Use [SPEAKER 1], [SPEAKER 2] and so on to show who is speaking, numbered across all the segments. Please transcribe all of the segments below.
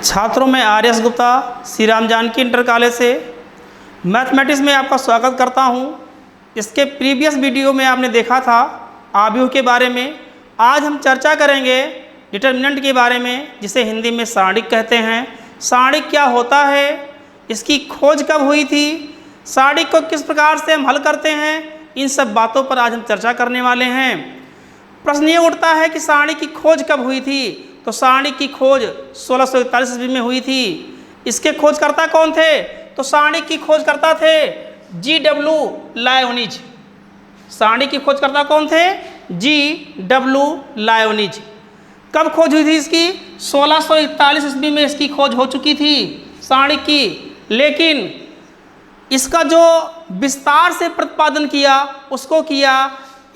[SPEAKER 1] छात्रों में R S. Gupta Shri Ram Janki inter college से मैथमेटिक्स में आपका स्वागत करता हूं। इसके प्रीवियस वीडियो में आपने देखा था आव्यूह के बारे में। आज हम चर्चा करेंगे डिटर्मिनेंट के बारे में, जिसे हिंदी में सारणिक कहते हैं। सारणिक क्या होता है, इसकी खोज कब हुई थी, सारणिक को किस प्रकार से हम हल करते हैं, इन सब बातों पर आज हम चर्चा करने वाले हैं। प्रश्न ये उठता है कि सारणिक की खोज कब हुई थी, तो सारणिक की खोज 1641 ईस्वी में हुई थी। इसके खोजकर्ता कौन थे, तो सारणिक की खोजकर्ता थे G.W. लायोनिज। सारणिक की खोजकर्ता कौन थे, G.W. लायोनिज। कब खोज हुई थी इसकी, 1641 ईस्वी में इसकी खोज हो चुकी थी सारणिक की। लेकिन इसका जो विस्तार से प्रतिपादन किया उसको किया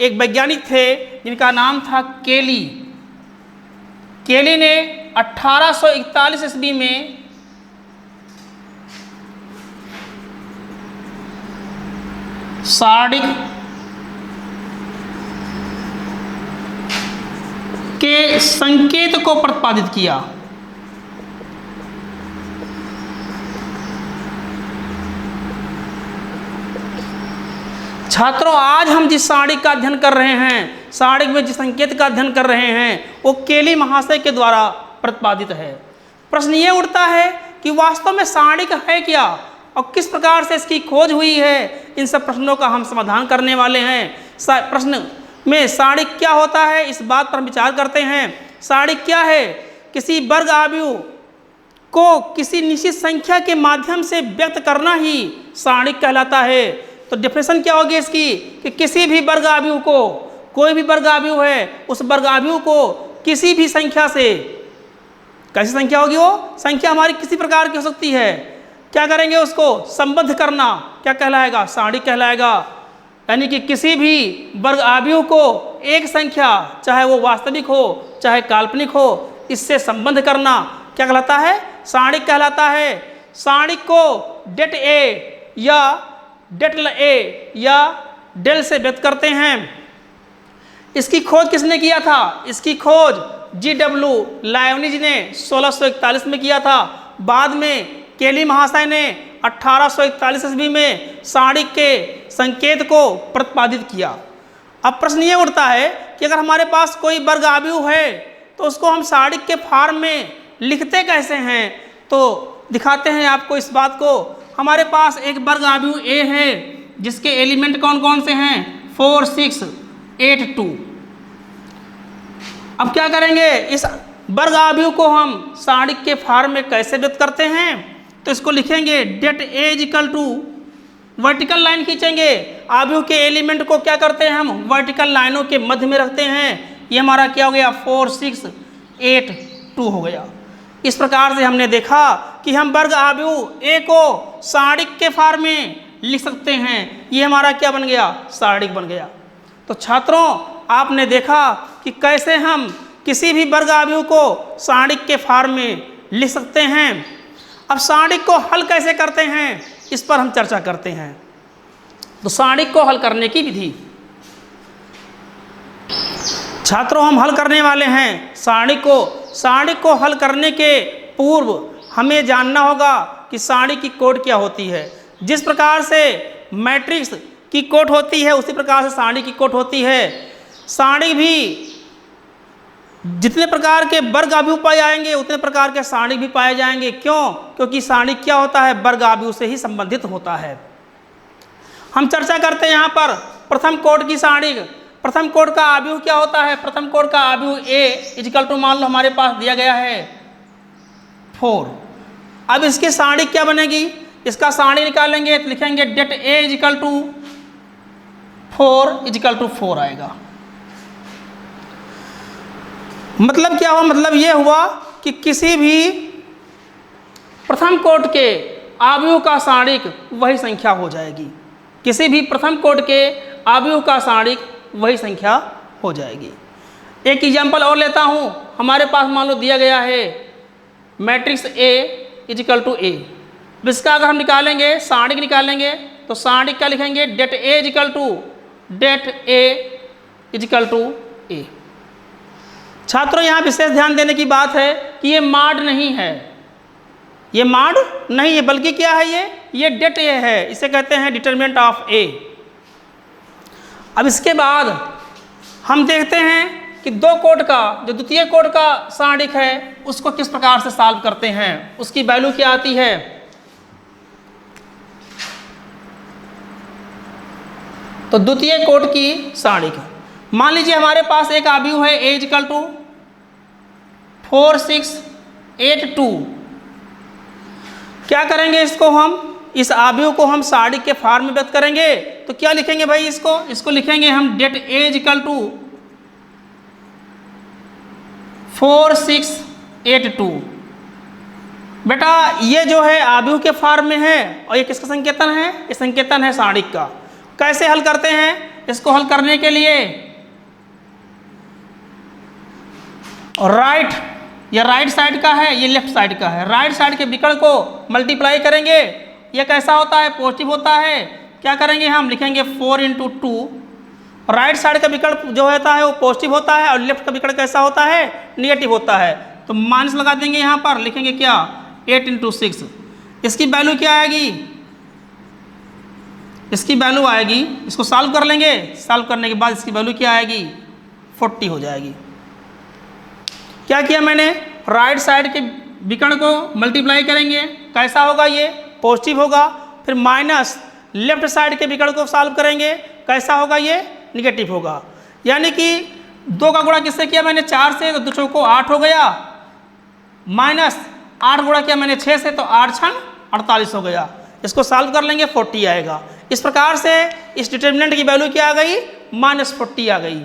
[SPEAKER 1] एक वैज्ञानिक थे जिनका नाम था केली। केली ने 1841 ईस्वी में सारणिक के संकेत को प्रतिपादित किया। छात्रों, आज हम जिस सारणिक का अध्ययन कर रहे हैं, सारणिक में जिस संकेत का अध्ययन कर रहे हैं, वो केली महाशय के द्वारा प्रतिपादित है। प्रश्न ये उठता है कि वास्तव में सारणिक है क्या और किस प्रकार से इसकी खोज हुई है। इन सब प्रश्नों का हम समाधान करने वाले हैं। प्रश्न में सारणिक क्या होता है, इस बात पर हम विचार करते हैं। सारणिक क्या है, किसी वर्ग आव्यूह को किसी निश्चित संख्या के माध्यम से व्यक्त करना ही सारणिक कहलाता है। तो डेफिनेशन क्या होगी इसकी कि किसी भी वर्ग आव्यूह को, कोई भी वर्ग आव्यूह है, उस वर्ग आव्यूह को किसी भी संख्या से, कैसी संख्या होगी, वो संख्या हमारी किसी प्रकार की हो सकती है, क्या करेंगे उसको संबद्ध करना, क्या कहलाएगा, सारणिक कहलाएगा। यानी कि किसी भी वर्ग आव्यूह को एक संख्या, चाहे वो वास्तविक हो चाहे काल्पनिक हो, इससे संबंध करना क्या कहलाता है, सारणिक कहलाता है। सारणिक को डेट ए या डेटल ए या डेल से व्यक्त करते हैं। इसकी खोज किसने किया था, इसकी खोज G.W. लायोनिज ने 1641 में किया था। बाद में केली महाशय ने 1841 ईस्वी में सारणिक के संकेत को प्रतिपादित किया। अब प्रश्न ये उठता है कि अगर हमारे पास कोई वर्ग आव्यूह है तो उसको हम सारणिक के फॉर्म में लिखते कैसे हैं। तो दिखाते हैं आपको इस बात को। हमारे पास एक वर्ग आव्यूह A है जिसके एलिमेंट कौन कौन से हैं, 4, 6, 8, 2। अब क्या करेंगे, इस वर्ग आव्यूह को हम सारणिक के फॉर्म में कैसे व्यक्त करते हैं। तो इसको लिखेंगे det A equal to, vertical line खींचेंगे, आव्यूह के एलिमेंट को क्या करते हैं हम वर्टिकल लाइनों के मध्य में रखते हैं। ये हमारा क्या हो गया, 4, 6, 8, 2 हो गया। इस प्रकार से हमने देखा कि हम वर्ग आव्यूह ए को सारणिक के फॉर्म में लिख सकते हैं। ये हमारा क्या बन गया, सारणिक बन गया। तो छात्रों, आपने देखा कि कैसे हम किसी भी वर्ग आव्यूह को सारणिक के फॉर्म में लिख सकते हैं। अब सारणिक को हल कैसे करते हैं, इस पर हम चर्चा करते हैं। तो सारणिक को हल करने की विधि, छात्रों हम हल करने वाले हैं सारणिक को। सारणिक को हल करने के पूर्व हमें जानना होगा कि सारणिक की कोड क्या होती है। जिस प्रकार से मैट्रिक्स की कोड होती है उसी प्रकार से सारणिक की कोड होती है। सारणिक भी जितने प्रकार के वर्ग आव्यूह पाए जाएंगे उतने प्रकार के सारणिक भी पाए जाएंगे। क्यों, क्योंकि सारणिक क्या होता है, वर्ग आव्यूह से ही संबंधित होता है। हम चर्चा करते हैं यहाँ पर प्रथम कोड की सारणिक। प्रथम कोड का आव्यूह क्या होता है, प्रथम कोड का आव्यूह A इक्वल टू, मान लो हमारे पास दिया गया है 4। अब इसकी सारणिक क्या बनेगी, इसका सारणिक निकालेंगे तो लिखेंगे det A equal to 4 equal to 4 आएगा। मतलब क्या हुआ, मतलब ये हुआ कि किसी भी प्रथम कोड के आव्यूह का सारणिक वही संख्या हो जाएगी। किसी भी प्रथम कोड के आव्यूह का सारणिक वही संख्या हो जाएगी। एक एग्जाम्पल और लेता हूँ। हमारे पास मान लो दिया गया है matrix A equal to A। इसका अगर हम निकालेंगे, सारणिक निकालेंगे, तो सारणिक क्या लिखेंगे, det A equal to det A equal to A। छात्रों यहाँ विशेष ध्यान देने की बात है कि ये मॉड नहीं है। ये मॉड नहीं है, बल्कि क्या है ये डेट ए है, इसे कहते हैं डिटरमिनेंट ऑफ ए। अब इसके बाद हम देखते हैं कि दो कोड का, जो द्वितीय कोड का सारणिक है उसको किस प्रकार से सॉल्व करते हैं, उसकी वैल्यू क्या आती है। तो द्वितीय कोड की सारणिक, मान लीजिए हमारे पास एक आव्यूह है ए इक्वल टू 4682। क्या करेंगे, इसको हम, इस आव्यूह को हम सारणिक के फॉर्म में व्यक्त करेंगे। तो क्या लिखेंगे भाई, इसको लिखेंगे हम डेट ए इक्वल टू 4682। बेटा ये जो है आव्यूह के फॉर्म में है और ये किसका संकेतन है, ये संकेतन है सारणिक का। कैसे हल करते हैं, इसको हल करने के लिए राइट, ये राइट साइड का है, ये लेफ्ट साइड का है, राइट साइड के विकर्ण को मल्टीप्लाई करेंगे। ये कैसा होता है, पॉजिटिव होता है। क्या करेंगे, हम लिखेंगे 4 × 2। राइट साइड का विकर्ण जो होता है वो पॉजिटिव होता है और लेफ्ट का विकर्ण कैसा होता है, निगेटिव होता है। तो माइनस लगा देंगे, यहाँ पर लिखेंगे क्या 8 × 6। इसकी वैल्यू क्या आएगी, इसकी वैल्यू आएगी, इसको सॉल्व कर लेंगे, सॉल्व करने के बाद इसकी वैल्यू क्या आएगी 40 हो जाएगी। क्या किया मैंने, राइट साइड के विकर्ण को मल्टीप्लाई करेंगे, कैसा होगा, ये पॉजिटिव होगा। फिर माइनस लेफ्ट साइड के विकर्ण को सॉल्व करेंगे, कैसा होगा, ये निगेटिव होगा। यानी कि 2 का गुणा किससे किया मैंने, 4 से, तो 2 चौको 8 हो गया, माइनस 8 गुणा किया मैंने 6 से, तो 8 × 48 हो गया। इसको सॉल्व कर लेंगे, 40 आएगा। इस प्रकार से इस डिटर्मिनेंट की वैल्यू क्या आ गई, -40 आ गई।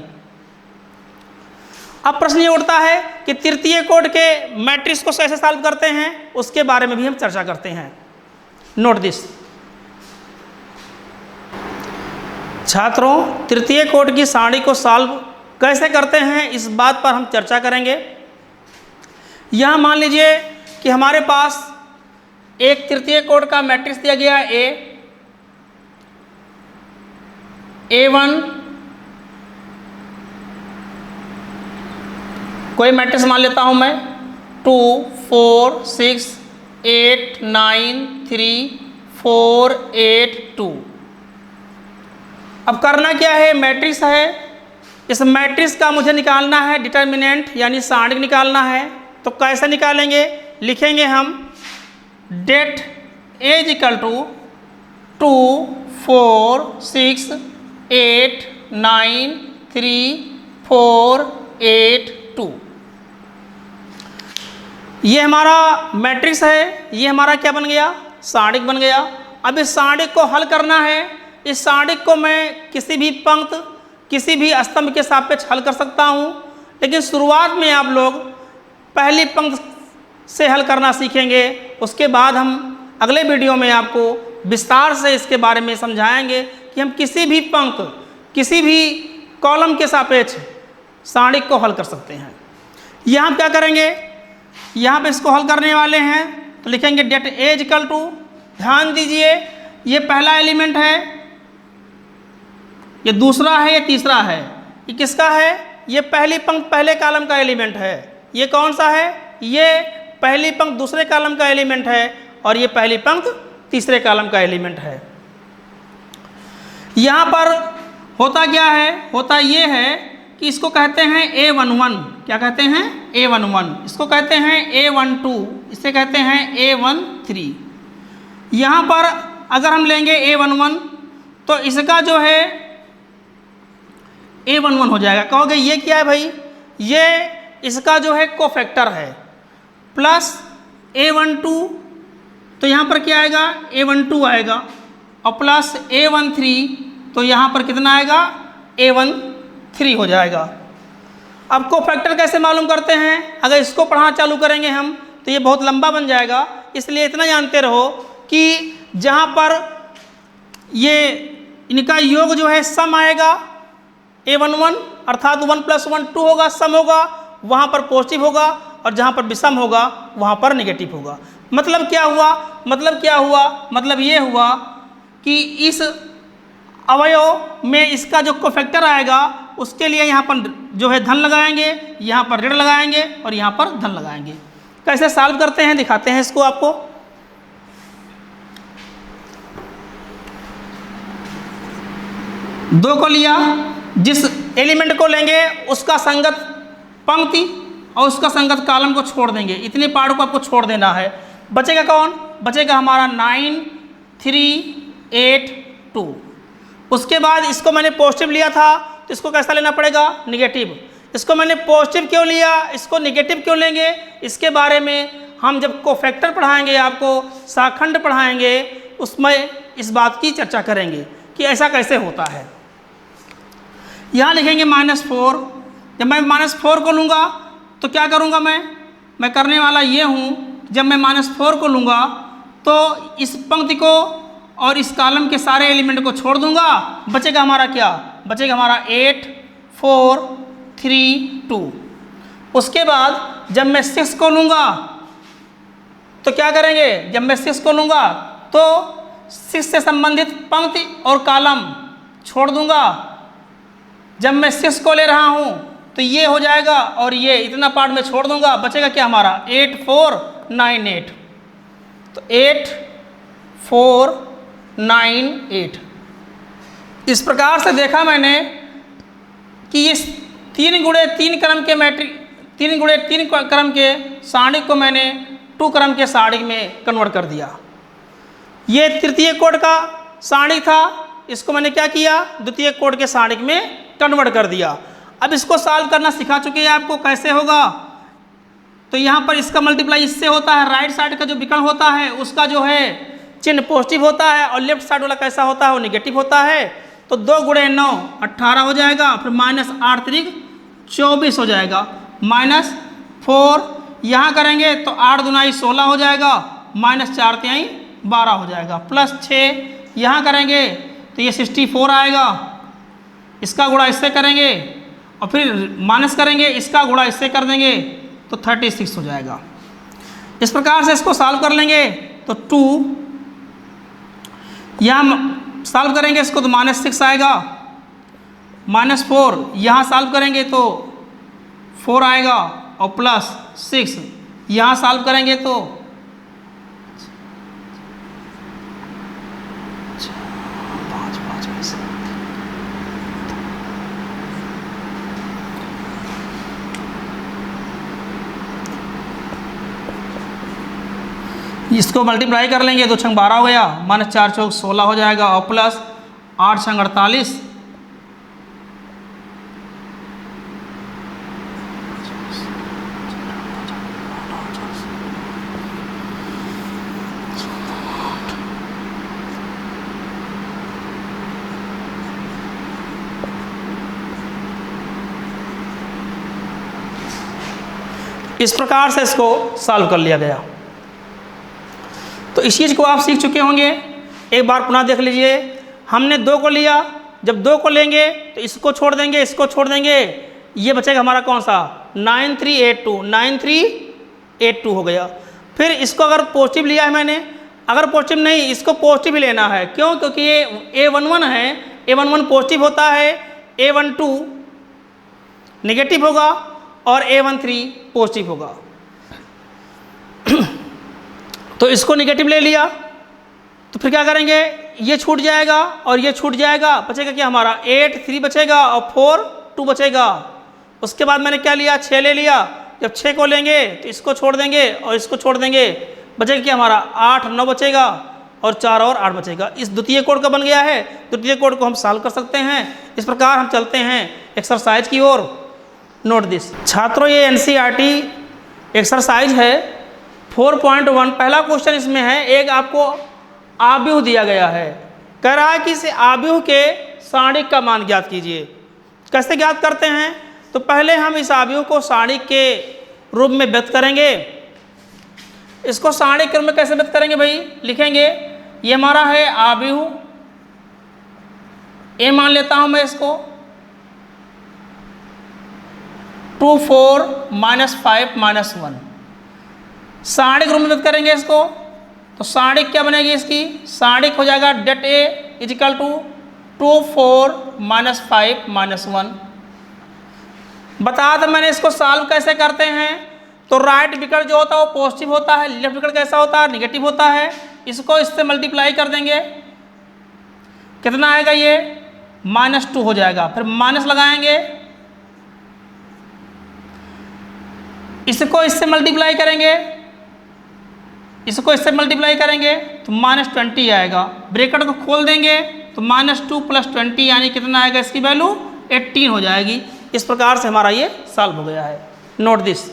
[SPEAKER 1] अब प्रश्न ये उठता है कि तृतीय कोड के मैट्रिक्स को कैसे सॉल्व करते हैं, उसके बारे में भी हम चर्चा करते हैं। नोट दिस छात्रों, तृतीय कोड की सारणी को सॉल्व कैसे करते हैं इस बात पर हम चर्चा करेंगे। यहाँ मान लीजिए कि हमारे पास एक तृतीय कोड का मैट्रिक्स दिया गया है A1, कोई मैट्रिक्स मान लेता हूं मैं 2 4 6 8 9 3 4 8 2। अब करना क्या है, मैट्रिक्स है, इस मैट्रिक्स का मुझे निकालना है डिटर्मिनेंट यानी सारणिक निकालना है। तो कैसे निकालेंगे, लिखेंगे हम डेट ए इक्वल टू 2 4 6 8 9 3 4 8 2। ये हमारा मैट्रिक्स है, ये हमारा क्या बन गया, सारणिक बन गया। अब इस सारणिक को हल करना है। इस सारणिक को मैं किसी भी पंक्ति, किसी भी स्तंभ के सापेक्ष हल कर सकता हूँ, लेकिन शुरुआत में आप लोग पहली पंक्ति से हल करना सीखेंगे। उसके बाद हम अगले वीडियो में आपको विस्तार से इसके बारे में समझाएंगे कि हम किसी भी पंक्ति, किसी भी कॉलम के सापेक्ष सारणिक को हल कर सकते हैं। यहाँ क्या करेंगे, यहाँ पे इसको हल करने वाले हैं तो लिखेंगे डेट ए इक्वल टू, ध्यान दीजिए ये पहला एलिमेंट है, ये दूसरा है, ये तीसरा है। ये किसका है, ये पहली पंक्ति पहले कॉलम का एलिमेंट है। ये कौन सा है, ये पहली पंक्ति दूसरे कॉलम का एलिमेंट है और ये पहली पंक्ति तीसरे कॉलम का एलिमेंट है। यहाँ पर होता क्या है, होता ये है कि इसको कहते हैं A11, क्या कहते हैं A11, इसको कहते हैं A12, इसे कहते हैं A13। यहाँ पर अगर हम लेंगे A11 तो इसका जो है A11 हो जाएगा। कहोगे ये क्या है भाई, ये इसका जो है कोफैक्टर है, प्लस A12 तो यहाँ पर क्या आएगा A12 आएगा और प्लस A13 तो यहाँ पर कितना आएगा A13 हो जाएगा। अब कोफैक्टर कैसे मालूम करते हैं, अगर इसको पढ़ाना चालू करेंगे हम तो ये बहुत लंबा बन जाएगा, इसलिए इतना जानते रहो कि जहाँ पर ये इनका योग जो है सम आएगा A11 अर्थात 1 + 1 2 होगा, सम होगा, वहाँ पर पॉजिटिव होगा और जहाँ पर विषम होगा वहाँ पर नेगेटिव होगा। मतलब क्या हुआ, मतलब ये हुआ कि इस अवयव में इसका जो कोफैक्टर आएगा उसके लिए यहाँ पर जो है धन लगाएंगे, यहाँ पर ऋण लगाएंगे और यहाँ पर धन लगाएंगे। कैसे सॉल्व करते हैं दिखाते हैं इसको आपको। 2 को लिया, जिस एलिमेंट को लेंगे उसका संगत पंक्ति और उसका संगत कॉलम को छोड़ देंगे। इतने पार्ट को आपको छोड़ देना है। बचेगा कौन? बचेगा हमारा 9 3 8 2। उसके बाद इसको मैंने पॉजिटिव लिया था तो इसको कैसा लेना पड़ेगा? निगेटिव। इसको मैंने पॉजिटिव क्यों लिया, इसको निगेटिव क्यों लेंगे, इसके बारे में हम जब कोफैक्टर पढ़ाएंगे, आपको शाखंड पढ़ाएंगे, उसमें इस बात की चर्चा करेंगे कि ऐसा कैसे होता है। यहाँ लिखेंगे -4। जब मैं -4 को लूँगा तो क्या करूँगा मैं करने वाला ये हूँ, जब मैं -4 को लूँगा तो इस पंक्ति को और इस कॉलम के सारे एलिमेंट को छोड़ दूँगा। बचेगा हमारा क्या? बचेगा हमारा 8 4 3 2। उसके बाद जब मैं 6 को लूँगा तो क्या करेंगे? जब मैं 6 को लूँगा तो 6 से संबंधित पंक्ति और कॉलम छोड़ दूँगा। जब मैं 6 को ले रहा हूँ तो ये हो जाएगा और ये इतना पार्ट में छोड़ दूँगा। बचेगा क्या हमारा? 8 4 9 8। तो 8 4 9 8। इस प्रकार से देखा मैंने कि इस 3 गुणे 3 क्रम के मैट्रिक 3 गुणे 3 क्रम के सारणिक को मैंने 2 क्रम के सारणिक में कन्वर्ट कर दिया। ये तृतीय कोड का सारणिक था, इसको मैंने क्या किया? द्वितीय कोड के सारणिक में कन्वर्ट कर दिया। अब इसको सॉल्व करना सिखा चुके हैं आपको कैसे होगा। तो यहाँ पर इसका मल्टीप्लाई इससे होता है, राइट साइड का जो विकर्ण होता है उसका जो है चिन्ह पॉजिटिव होता है और लेफ्ट साइड वाला कैसा होता है? वो निगेटिव होता है। तो 2 गुणे 9 18 हो जाएगा, फिर -8 3 24 हो जाएगा, -4 यहाँ करेंगे तो 8 दूनाई 16 हो जाएगा, -4 तिहाई 12 हो जाएगा, +6 यहाँ करेंगे तो ये 64 आएगा। इसका गुणा इससे करेंगे और फिर माइनस करेंगे, इसका गुणा इससे कर देंगे तो 36 हो जाएगा। इस प्रकार से इसको सॉल्व कर लेंगे तो 2 यहाँ सॉल्व करेंगे इसको तो -6 आएगा, -4 यहाँ सॉल्व करेंगे तो 4 आएगा और +6 यहाँ सॉल्व करेंगे तो इसको मल्टीप्लाई कर लेंगे, 2 छंग 12 हो गया, -4 चौक 16 हो जाएगा और +8 छंग 48, इस प्रकार से इसको सॉल्व कर लिया गया। तो इस चीज़ को आप सीख चुके होंगे। एक बार पुनः देख लीजिए, हमने 2 को लिया, जब 2 को लेंगे तो इसको छोड़ देंगे, इसको छोड़ देंगे, ये बचेगा हमारा कौन सा? 9 3 8 2, 9 3 8 2 हो गया। फिर इसको अगर पॉजिटिव लिया है मैंने, अगर पॉजिटिव नहीं इसको पॉजिटिव ही लेना है, क्यों? क्योंकि ये A11 है, A11 पॉजिटिव होता है, A12 नेगेटिव होगा और A13 पॉजिटिव होगा। तो इसको नेगेटिव ले लिया तो फिर क्या करेंगे? ये छूट जाएगा और ये छूट जाएगा, बचेगा क्या हमारा? 8 3 बचेगा और 4 2 बचेगा। उसके बाद मैंने क्या लिया? 6 ले लिया। जब 6 को लेंगे तो इसको छोड़ देंगे और इसको छोड़ देंगे, बचेगा क्या हमारा? 8 9 बचेगा और 4 और 8 बचेगा। इस द्वितीय कोड का बन गया है। द्वितीय कोड को हम सॉल्व कर सकते हैं। इस प्रकार हम चलते हैं एक्सरसाइज की ओर। नोट दिस छात्रों, ये NCERT एक्सरसाइज है 4.1। पहला क्वेश्चन इसमें है, एक आपको आव्यूह दिया गया है, कह रहा है कि इस आव्यूह के सारणिक का मान ज्ञात कीजिए। कैसे ज्ञात करते हैं? तो पहले हम इस आव्यूह को सारणिक के रूप में व्यक्त करेंगे। इसको सारणिक क्रम में कैसे व्यक्त करेंगे भाई? लिखेंगे ये हमारा है आव्यूह, ए मान लेता हूं मैं इसको 2 4 -5 -1। सारणिक रूप में व्यक्त करेंगे इसको, तो सारणिक क्या बनेगी इसकी? सारणिक हो जाएगा det A = 2 4 -5 -1। बता तो मैंने इसको सॉल्व कैसे करते हैं। तो राइट विकर्ण जो होता है वो पॉजिटिव होता है, लेफ्ट विकर्ण कैसा होता है? निगेटिव होता है। इसको इससे मल्टीप्लाई कर देंगे, कितना आएगा ये? -2 हो जाएगा, फिर माइनस लगाएंगे, इसको इससे मल्टीप्लाई करेंगे, इसको इससे मल्टीप्लाई करेंगे तो -20 आएगा। ब्रैकेट को खोल देंगे तो -2 + 20 यानी कितना आएगा, इसकी वैल्यू 18 हो जाएगी। इस प्रकार से हमारा ये सॉल्व हो गया है। नोट दिस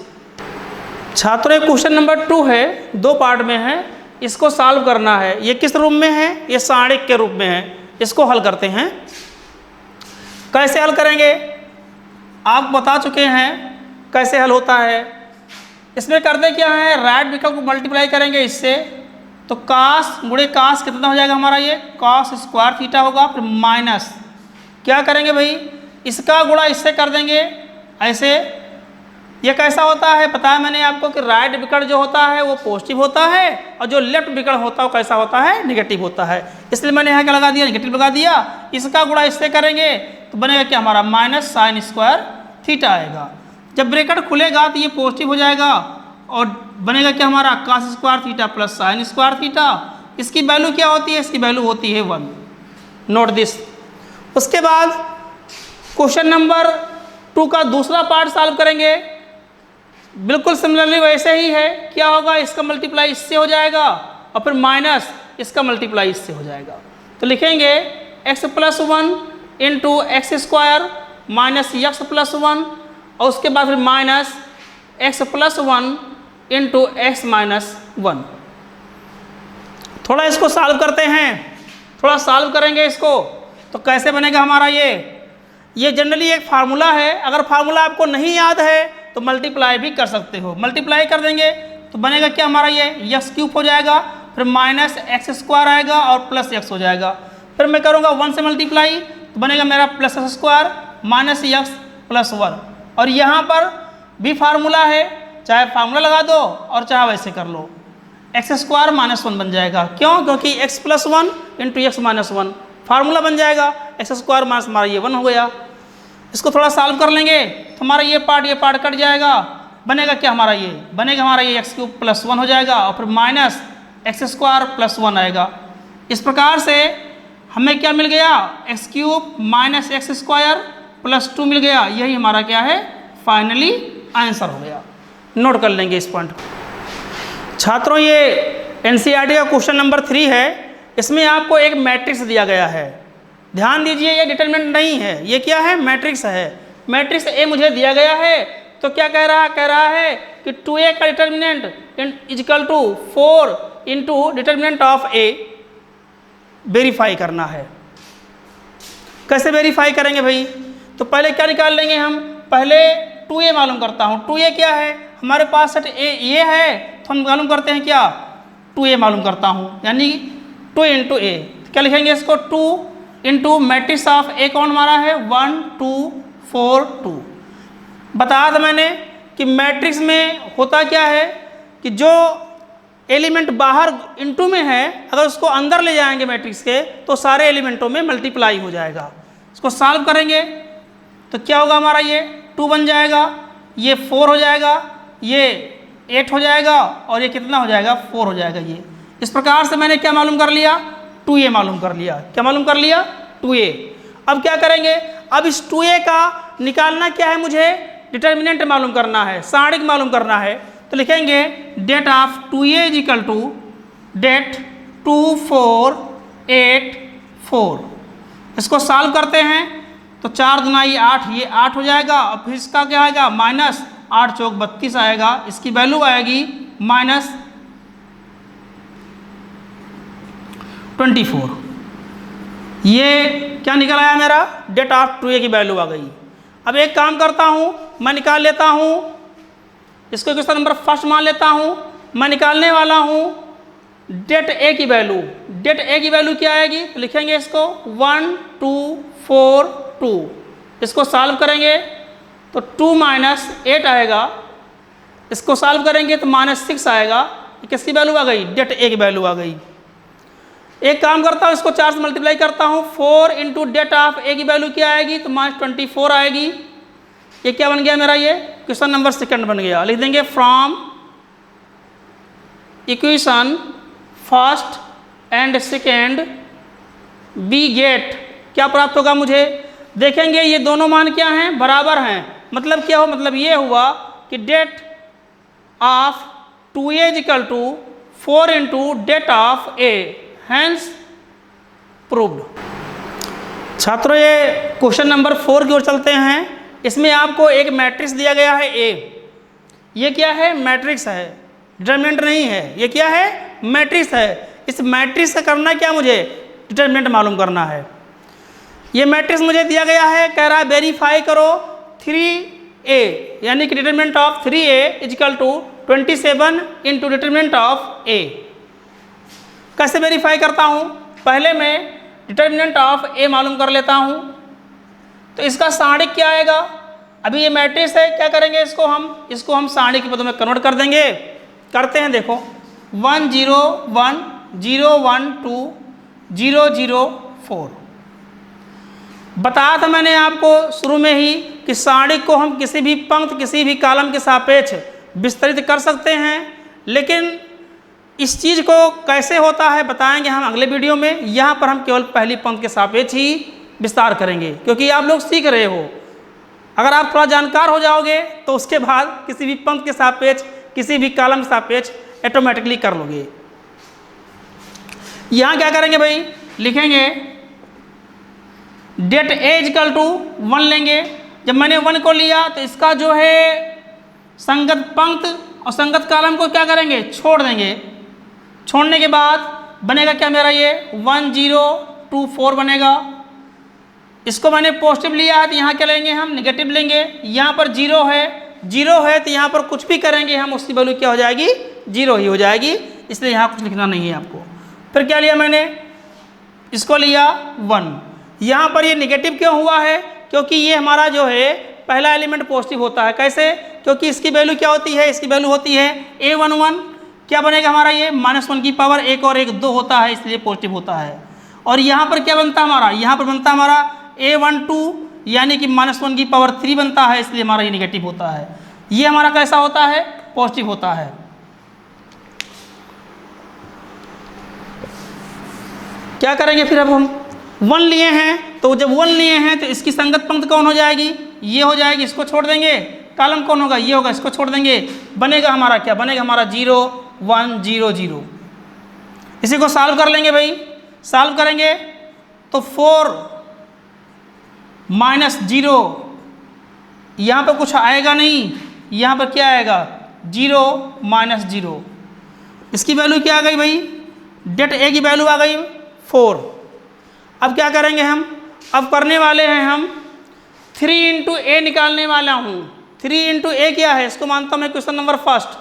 [SPEAKER 1] छात्रों, क्वेश्चन नंबर 2 है, 2 पार्ट में है, इसको सॉल्व करना है। ये किस रूप में है, ये सारणिक के रूप में है। इसको हल करते हैं। कैसे हल करेंगे आप बता चुके हैं कैसे हल होता है। इसमें करते क्या है, राइट विकल्प को मल्टीप्लाई करेंगे इससे, तो कास गुणे कास कितना हो जाएगा हमारा, ये cos स्क्वायर थीटा होगा, फिर माइनस क्या करेंगे भाई, इसका गुणा इससे कर देंगे ऐसे। ये कैसा होता है पता है मैंने आपको कि राइट विकल्प जो होता है वो पॉजिटिव होता है और जो लेफ्ट विकल्प होता है वो कैसा होता है, निगेटिव होता है। इसलिए मैंने यहाँ क्या लगा दिया, निगेटिव लगा दिया। इसका गुणा इससे करेंगे तो बनेगा क्या हमारा, माइनस साइन स्क्वायर थीटा आएगा। जब ब्रैकेट खुलेगा तो ये पॉजिटिव हो जाएगा और बनेगा क्या हमारा, cos square theta plus sine square theta. इसकी वैल्यू क्या होती है, इसकी वैल्यू होती है 1। Note this. उसके बाद क्वेश्चन नंबर 2 का दूसरा पार्ट सॉल्व करेंगे। बिल्कुल सिमिलरली वैसे ही है। क्या होगा, इसका मल्टीप्लाई इससे हो जाएगा और फिर माइनस इसका मल्टीप्लाई इससे हो जाएगा। तो लिखेंगे x + 1 into x square minus x + 1 और उसके बाद फिर minus x + 1 into x minus 1। थोड़ा इसको सॉल्व करते हैं, थोड़ा सॉल्व करेंगे इसको तो कैसे बनेगा हमारा ये जनरली एक फार्मूला है। अगर फार्मूला आपको नहीं याद है तो मल्टीप्लाई भी कर सकते हो। मल्टीप्लाई कर देंगे तो बनेगा क्या हमारा, ये x³ हो जाएगा, फिर माइनस x² आएगा और प्लस x हो जाएगा। फिर मैं करूँगा 1 से मल्टीप्लाई तो बनेगा मेरा +x² माइनस x + 1। और यहाँ पर भी फार्मूला है, चाहे फार्मूला लगा दो और चाहे वैसे कर लो, x² - 1 बन जाएगा। क्यों, क्योंकि x + 1 इंटू x - 1 फार्मूला बन जाएगा। x² माइनस हमारा ये 1 हो गया। इसको थोड़ा सॉल्व कर लेंगे तो हमारा ये पार्ट कट जाएगा। बनेगा क्या हमारा, ये बनेगा हमारा ये x³ + 1 हो जाएगा और फिर माइनस x² + 1 आएगा। इस प्रकार से हमें क्या मिल गया, x³ माइनस x² + 2 मिल गया। यही हमारा क्या है, फाइनली आंसर हो गया। नोट कर लेंगे इस पॉइंट को। छात्रों, ये NCERT का क्वेश्चन नंबर 3 है। इसमें आपको एक मैट्रिक्स दिया गया है। ध्यान दीजिए, ये डिटरमिनेंट नहीं है, ये क्या है, मैट्रिक्स है। मैट्रिक्स A मुझे दिया गया है तो क्या कह रहा है कि 2A का determinant equal to 4 into determinant of A verify करना है। कैसे वेरीफाई करेंगे भाई, तो पहले क्या निकाल लेंगे हम, पहले 2A मालूम करता हूँ। 2A क्या है, हमारे पास सेट A ये है तो हम मालूम करते हैं क्या, 2A मालूम करता हूँ, यानी 2 इंटू A। क्या लिखेंगे इसको, 2 इंटू मैट्रिक्स ऑफ A कौन हमारा है, 1 2 4 2। बताया था मैंने कि मैट्रिक्स में होता क्या है कि जो एलिमेंट बाहर इंटू में है अगर उसको अंदर ले जाएंगे मैट्रिक्स के तो सारे एलिमेंटों में मल्टीप्लाई हो जाएगा। इसको सॉल्व करेंगे तो क्या होगा हमारा, ये 2 बन जाएगा, ये 4 हो जाएगा, ये 8 हो जाएगा और ये कितना हो जाएगा, 4 हो जाएगा। ये इस प्रकार से मैंने क्या मालूम कर लिया, 2A मालूम कर लिया। क्या मालूम कर लिया, 2A। अब क्या करेंगे, अब इस 2A का निकालना क्या है, मुझे डिटर्मिनेंट मालूम करना है, सारणिक मालूम करना है। तो लिखेंगे det of 2A is equal to det 2 4 8 4। इसको सॉल्व करते हैं तो 4 दूनी 8, ये 8 हो जाएगा और फिर इसका क्या आएगा, माइनस 8 चौक 32 आएगा। इसकी वैल्यू आएगी -24। ये क्या निकल आया मेरा, डेट ऑफ 2A की वैल्यू आ गई। अब एक काम करता हूँ, मैं निकाल लेता हूँ इसको, क्वेश्चन नंबर फर्स्ट मान लेता हूँ। मैं निकालने वाला हूँ डेट A की वैल्यू। डेट A की वैल्यू क्या आएगी, तो लिखेंगे इसको 1 2 4 2। इसको सॉल्व करेंगे तो 2 - 8 आएगा। इसको सॉल्व करेंगे तो -6 आएगा। किसकी वैल्यू आ गई, डेट A की वैल्यू आ गई। एक काम करता हूँ, इसको 4 से मल्टीप्लाई करता हूँ। 4 इंटू डेट ऑफ A की वैल्यू क्या आएगी, तो -24 आएगी। ये क्या बन गया मेरा, ये क्वेश्चन नंबर 2 बन गया। लिख देंगे from equation first and second we get क्या प्राप्त होगा मुझे? देखेंगे ये दोनों मान क्या हैं, बराबर हैं। मतलब क्या हो, मतलब ये हुआ कि det of 2a is equal to 4 into det of a, hence proved. छात्रों ये क्वेश्चन नंबर 4 की ओर चलते हैं। इसमें आपको एक मैट्रिक्स दिया गया है A। ये क्या है, मैट्रिक्स है, डिटरमिनेंट नहीं है। ये क्या है, मैट्रिक्स है। इस मैट्रिक्स का करना क्या, मुझे डिटरमिनेंट मालूम करना है। ये मैट्रिक्स मुझे दिया गया है, कह रहा है वेरीफाई करो 3a, यानी कि determinant of 3a is equal to 27 into determinant of a। कैसे वेरीफाई करता हूँ, पहले मैं डिटरमिनेंट ऑफ a मालूम कर लेता हूँ। तो इसका सारणिक क्या आएगा, अभी ये मैट्रिक्स है, क्या करेंगे इसको हम सारणिक के पदों में कन्वर्ट कर देंगे। करते हैं, देखो 1 0 1 0 1 2 0 0 4। बताया था मैंने आपको शुरू में ही कि सारणिक को हम किसी भी पंक्ति, किसी भी कॉलम के सापेक्ष विस्तरित कर सकते हैं, लेकिन इस चीज़ को कैसे होता है बताएंगे हम अगले वीडियो में। यहाँ पर हम केवल पहली पंक्ति के सापेक्ष ही विस्तार करेंगे, क्योंकि आप लोग सीख रहे हो। अगर आप थोड़ा जानकार हो जाओगे तो उसके बाद किसी भी पंक्ति के सापेक्ष, किसी भी कॉलम के सापेक्ष ऑटोमेटिकली कर लोगे। यहाँ क्या करेंगे भाई, लिखेंगे डेट ए इक्वल टू 1 लेंगे। जब मैंने 1 को लिया तो इसका जो है संगत पंक्ति और संगत कॉलम को क्या करेंगे, छोड़ देंगे। छोड़ने के बाद बनेगा क्या मेरा, ये 1 0 2 4 बनेगा। इसको मैंने पॉजिटिव लिया है तो यहाँ क्या लेंगे, हम नेगेटिव लेंगे। यहाँ पर 0 है तो यहाँ पर कुछ भी करेंगे हम, उसकी वैल्यू क्या हो जाएगी, 0 ही हो जाएगी, इसलिए यहाँ कुछ लिखना नहीं है आपको। फिर क्या लिया मैंने, इसको लिया 1। यहाँ पर ये नेगेटिव क्यों हुआ है, क्योंकि ये हमारा जो है पहला एलिमेंट पॉजिटिव होता है। कैसे, क्योंकि इसकी वैल्यू क्या होती है, इसकी वैल्यू होती है a11। क्या बनेगा हमारा, ये -1 की पावर 1 और 1 2 होता है, इसलिए पॉजिटिव होता है। और यहाँ पर क्या बनता है हमारा, यहाँ पर बनता है हमारा a12, यानी कि -1 की पावर 3 बनता है, इसलिए हमारा ये नेगेटिव होता है। ये हमारा कैसा होता है, पॉजिटिव होता है। क्या करेंगे फिर, अब हम 1 लिए हैं, तो जब 1 लिए हैं तो इसकी संगत पंक्ति कौन हो जाएगी, ये हो जाएगी, इसको छोड़ देंगे। कॉलम कौन होगा, ये होगा, इसको छोड़ देंगे। बनेगा हमारा क्या, बनेगा हमारा 0 1 0 0। इसी को सॉल्व कर लेंगे भाई। सॉल्व करेंगे तो 4 -0, यहाँ पर कुछ आएगा नहीं, यहाँ पर क्या आएगा, 0 -0। इसकी वैल्यू क्या आ गई भाई, डेट ए की वैल्यू आ गई 4। अब क्या करेंगे हम, अब करने वाले हैं हम 3 इंटू ए निकालने वाला हूँ। 3 इंटू ए क्या है, इसको मानता हूँ मैं क्वेश्चन नंबर फर्स्ट।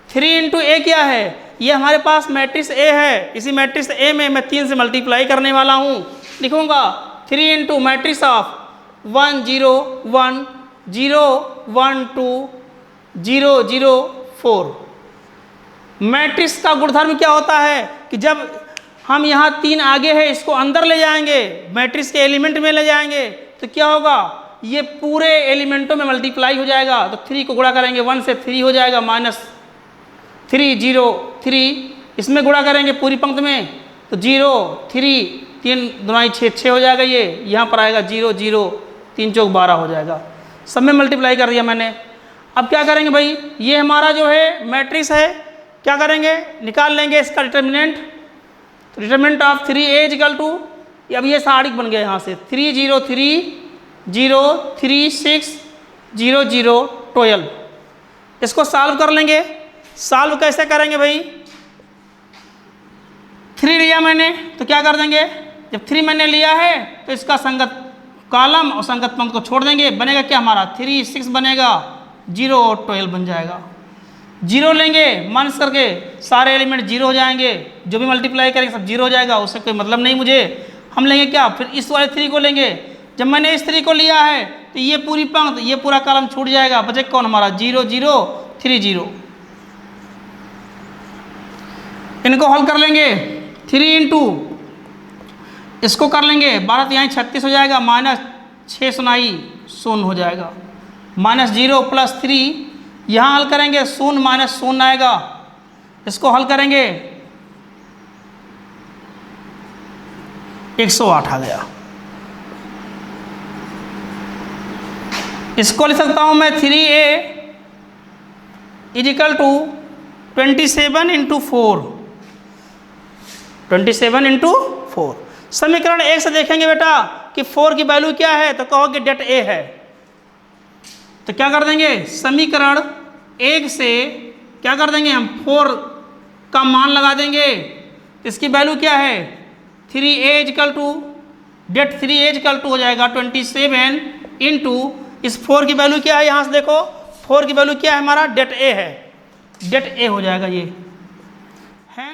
[SPEAKER 1] 3 इंटू ए क्या है, ये हमारे पास मैट्रिक्स ए है। इसी मैट्रिक्स ए में मैं 3 से मल्टीप्लाई करने वाला हूँ। लिखूँगा 3 इंटू मैट्रिक्स ऑफ 1 0 1 0 1 2 0 0 4। मैट्रिक्स का गुणधर्म क्या होता है कि जब हम यहाँ 3 आगे है, इसको अंदर ले जाएंगे, मैट्रिक्स के एलिमेंट में ले जाएंगे, तो क्या होगा, ये पूरे एलिमेंटों में मल्टीप्लाई हो जाएगा। तो 3 को गुणा करेंगे 1 से, 3 हो जाएगा, -3 0 3। इसमें गुणा करेंगे पूरी पंक्ति में तो 0 3 3 2 6 हो जाएगा। ये यहाँ पर आएगा 0 0 3 चौक 12 हो जाएगा। सब में मल्टीप्लाई कर दिया मैंने। अब क्या करेंगे भाई, ये हमारा जो है मैट्रिक्स है, क्या करेंगे, निकाल लेंगे इसका डिटर्मिनेंट। तो determinant of 3a equal to, अब ये सारणिक बन गया यहाँ से 3 0 3 0 3 6 0 0 12। इसको सॉल्व कर लेंगे। सॉल्व कैसे करेंगे भाई, 3 लिया मैंने तो क्या कर देंगे, जब 3 मैंने लिया है तो इसका संगत कॉलम और संगत पंक्ति को छोड़ देंगे। बनेगा क्या हमारा, 3 6 बनेगा, 0 और 12 बन जाएगा। 0 लेंगे माइनस करके, सारे एलिमेंट 0 हो जाएंगे, जो भी मल्टीप्लाई करेंगे सब 0 हो जाएगा, उससे कोई मतलब नहीं मुझे। हम लेंगे क्या, फिर इस वाले 3 को लेंगे। जब मैंने इस 3 को लिया है तो ये पूरी पंक्ति, ये पूरा कॉलम छूट जाएगा, बचे कौन हमारा 0 0 3 0। इनको हल कर लेंगे, 3 इंटू इसको कर लेंगे, 12 यहाँ 36 हो जाएगा, -6 सुनाई 0 हो जाएगा, -0 + 3 यहाँ हल करेंगे 0 -0 आएगा। इसको हल करेंगे 108 आ गया। इसको लिख सकता हूँ मैं 3a equal to 27 into 4, 27 into 4। समीकरण 1 से देखेंगे बेटा कि 4 की वैल्यू क्या है, तो कहोगे डेट ए है। तो क्या कर देंगे, समीकरण 1 से क्या कर देंगे हम, 4 का मान लगा देंगे। इसकी वैल्यू क्या है, 3a equal to det 3a equal to हो जाएगा 27 इंटू इस 4 की वैल्यू क्या है, यहाँ से देखो 4 की वैल्यू क्या है हमारा, डेट ए है, डेट ए हो जाएगा ये।